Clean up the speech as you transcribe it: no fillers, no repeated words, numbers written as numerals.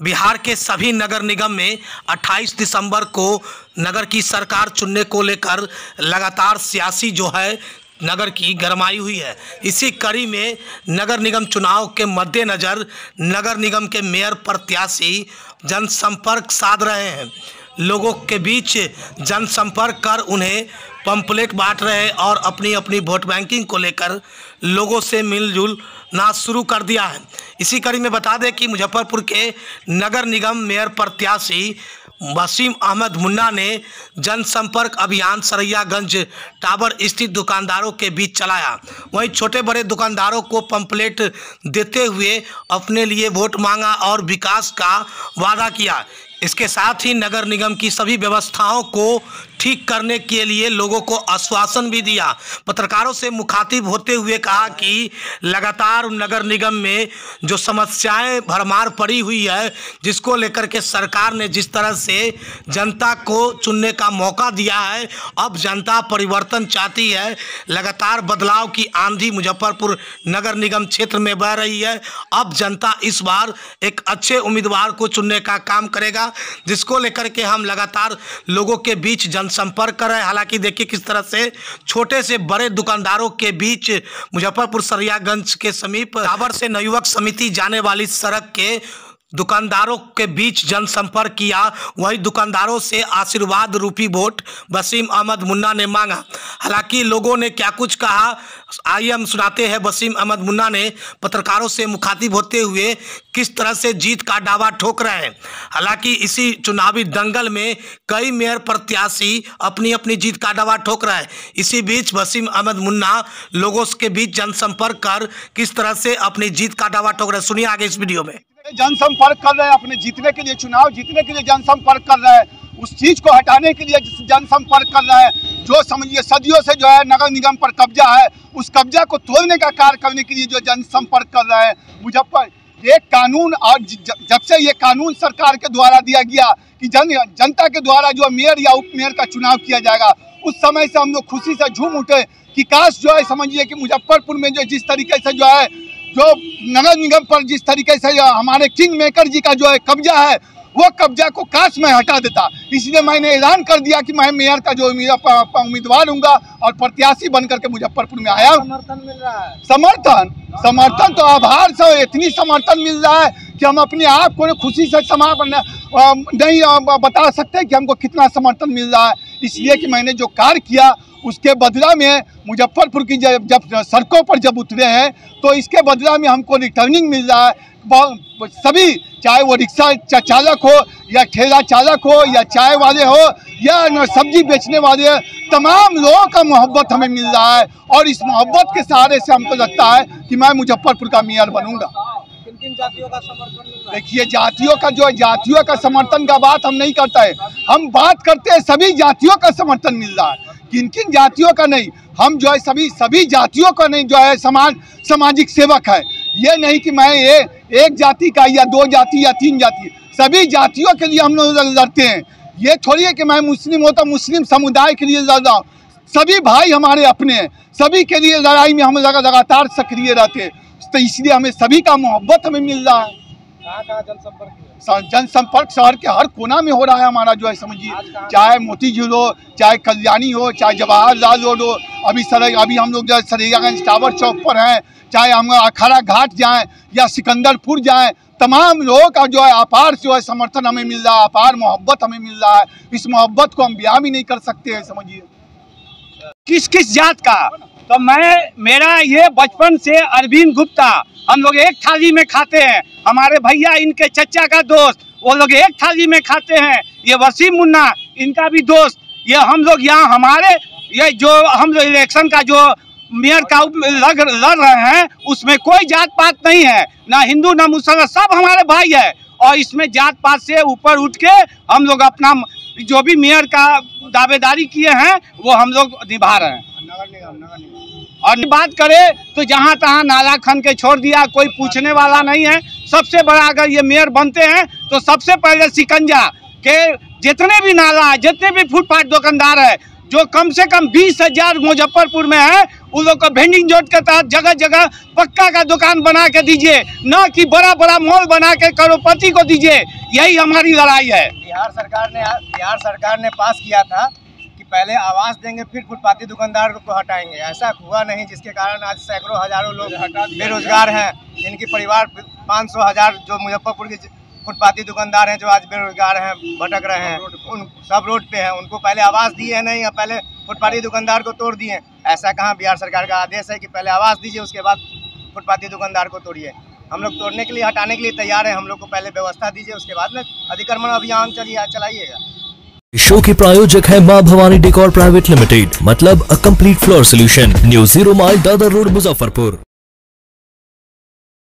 बिहार के सभी नगर निगम में 28 दिसंबर को नगर की सरकार चुनने को लेकर लगातार सियासी जो है नगर की गरमाई हुई है। इसी कड़ी में नगर निगम चुनाव के मद्देनज़र नगर निगम के मेयर प्रत्याशी जनसंपर्क साध रहे हैं। लोगों के बीच जनसंपर्क कर उन्हें पंपलेट बांट रहे हैं और अपनी अपनी वोट बैंकिंग को लेकर लोगों से मिलजुल ना शुरू कर दिया है। इसी कड़ी में बता दें कि मुजफ्फरपुर के नगर निगम मेयर प्रत्याशी वसीम अहमद मुन्ना ने जनसंपर्क अभियान सरैयागंज टावर स्थित दुकानदारों के बीच चलाया। वहीं छोटे बड़े दुकानदारों को पंपलेट देते हुए अपने लिए वोट मांगा और विकास का वादा किया। इसके साथ ही नगर निगम की सभी व्यवस्थाओं को ठीक करने के लिए लोगों को आश्वासन भी दिया। पत्रकारों से मुखातिब होते हुए कहा कि लगातार नगर निगम में जो समस्याएं भरमार पड़ी हुई है, जिसको लेकर के सरकार ने जिस तरह से जनता को चुनने का मौका दिया है, अब जनता परिवर्तन चाहती है। लगातार बदलाव की आंधी मुजफ्फरपुर नगर निगम क्षेत्र में बह रही है। अब जनता इस बार एक अच्छे उम्मीदवार को चुनने का काम करेगा, जिसको लेकर के हम लगातार लोगों के बीच जनसंपर्क कर रहे हैं। हालांकि देखिए किस तरह से छोटे से बड़े दुकानदारों के बीच मुजफ्फरपुर सरैयागंज के समीप टावर से नवयुवक समिति जाने वाली सड़क के दुकानदारों के बीच जनसंपर्क किया। वही दुकानदारों से आशीर्वाद रूपी वोट वसीम अहमद मुन्ना ने मांगा। हालांकि लोगों ने क्या कुछ कहा, आइए हम सुनाते हैं। वसीम अहमद मुन्ना ने पत्रकारों से मुखातिब होते हुए किस तरह से जीत का दावा ठोक रहे हैं। हालांकि इसी चुनावी दंगल में कई मेयर प्रत्याशी अपनी अपनी जीत का दावा ठोक रहे हैं। इसी बीच वसीम अहमद मुन्ना लोगों के बीच जनसंपर्क कर किस तरह से अपनी जीत का दावा ठोक रहे हैं, सुनिए आगे इस वीडियो में। जनसंपर्क कर रहे हैं, अपने जीतने के लिए, चुनाव जीतने के लिए जनसंपर्क कर रहे हैं, उस चीज को हटाने के लिए जनसंपर्क कर रहे हैं। जो समझिए सदियों से जो है नगर निगम पर कब्जा है, उस कब्जा को तोड़ने का कार्य करने के लिए जो जनसंपर्क कर रहे हैं। मुजफ्फर एक कानून, और जब से ये कानून सरकार के द्वारा दिया गया कि जनता के द्वारा जो मेयर या उप मेयर का चुनाव किया जाएगा, उस समय से हम लोग खुशी से झूम उठे कि काश जो है समझिए कि मुजफ्फरपुर में जो जिस तरीके से जो है जो नगर निगम पर जिस तरीके से हमारे किंग मेकर जी का जो है कब्जा है, वो कब्जा को काश मैं हटा देता। इसलिए मैंने ऐलान कर दिया कि मैं मेयर का जो उम्मीदवार हूँगा और प्रत्याशी बनकर के मुजफ्फरपुर में आया। समर्थन मिल रहा है, समर्थन तो आभार से इतनी समर्थन मिल रहा है कि हम अपने आप को खुशी से नहीं बता सकते कि हमको कितना समर्थन मिल रहा है। इसलिए कि मैंने जो कार्य किया उसके बदला में मुजफ्फरपुर की जब सड़कों पर जब उतरे हैं तो इसके बदला में हमको रिटर्निंग मिल रहा है। सभी, चाहे वो रिक्शा चालक हो या ठेला चालक हो या चाय वाले हो या सब्जी बेचने वाले, तमाम लोगों का मोहब्बत हमें मिल रहा है। और इस मोहब्बत के सहारे से हमको लगता है कि मैं मुजफ्फरपुर का मेयर बनूंगा। किन जातियों का समर्थन मिल रहा है? देखिए जातियों का समर्थन का बात हम नहीं करता है, हम बात करते हैं सभी जातियों का समर्थन मिल रहा है। किन किन जातियों का नहीं, हम जो है सभी जातियों का नहीं जो है सामाजिक सेवक है। ये नहीं कि मैं एक जाति का या दो जाति या तीन जाति, सभी जातियों के लिए हम लोग लड़ते हैं। ये थोड़ी है कि मैं मुस्लिम हूँ तो मुस्लिम समुदाय के लिए लड़ रहा हूँ। सभी भाई हमारे अपने हैं, सभी के लिए लड़ाई में हम लगातार सक्रिय रहते हैं। तो इसलिए हमें सभी का मोहब्बत हमें मिल रहा है। कहाँ जनसंपर्क? जनसंपर्क शहर के हर कोना में हो रहा है हमारा जो है समझिए, चाहे मोतीझील हो, चाहे कल्याणी हो, चाहे जवाहरलाल रोड हो, अभी हम लोग जो है सरैयागंज टावर चौक पर हैं, चाहे हम अखाड़ा घाट जाएं या सिकंदरपुर जाएं, तमाम लोगों का जो है अपार जो है समर्थन हमें मिल रहा है, अपार मोहब्बत हमें मिल रहा है। इस मोहब्बत को हम बयां भी नहीं कर सकते हैं समझिए। किस जात का, तो मेरा ये बचपन से अरविंद गुप्ता, हम लोग एक थाली में खाते हैं। हमारे भैया इनके चचा का दोस्त, वो लोग एक थाली में खाते हैं। ये वसीम मुन्ना इनका भी दोस्त। ये हम लोग यहाँ हमारे ये जो हम लोग इलेक्शन का जो मेयर का लड़ रहे हैं, उसमें कोई जात पात नहीं है, ना हिंदू ना मुसलमान, सब हमारे भाई है। और इसमें जात पात से ऊपर उठ के हम लोग अपना जो भी मेयर का दावेदारी किए हैं वो हम लोग निभा रहे हैं। और बात करें तो जहाँ तहाँ नाला खन के छोड़ दिया, कोई पूछने वाला नहीं है। सबसे बड़ा अगर ये मेयर बनते हैं तो सबसे पहले शिकंजा के जितने भी नाला है, जितने भी फुटपाथ दुकानदार है, जो कम से कम 20,000 मुजफ्फरपुर में है, उन लोग को वेंडिंग जोन के तहत जगह जगह पक्का का दुकान बना के दीजिए, न कि बड़ा बड़ा मॉल बना के करोड़पति को दीजिए। यही हमारी लड़ाई है। बिहार सरकार ने पास किया था कि पहले आवास देंगे फिर फुटपाती दुकानदार को हटाएंगे। ऐसा हुआ नहीं, जिसके कारण आज सैकड़ों हजारों लोग बेरोजगार हैं। इनकी परिवार 500,000 जो मुजफ्फरपुर के फुटपाती दुकानदार हैं जो आज बेरोजगार हैं, भटक रहे हैं, उन सब रोड पे हैं। उनको पहले आवास दिए नहीं, या पहले फुटपाती दुकानदार को तोड़ दिए। ऐसा कहाँ बिहार सरकार का आदेश है कि पहले आवास दीजिए उसके बाद फुटपाती दुकानदार को तोड़िए। हम लोग तोड़ने के लिए, हटाने के लिए तैयार हैं। हम लोग को पहले व्यवस्था दीजिए, उसके बाद में अतिक्रमण अभियान चलाइएगा। शो के प्रायोजक है मां भवानी डेकोर प्राइवेट लिमिटेड, मतलब a complete floor solution, new 0 mile Dadar road, Muzaffarpur.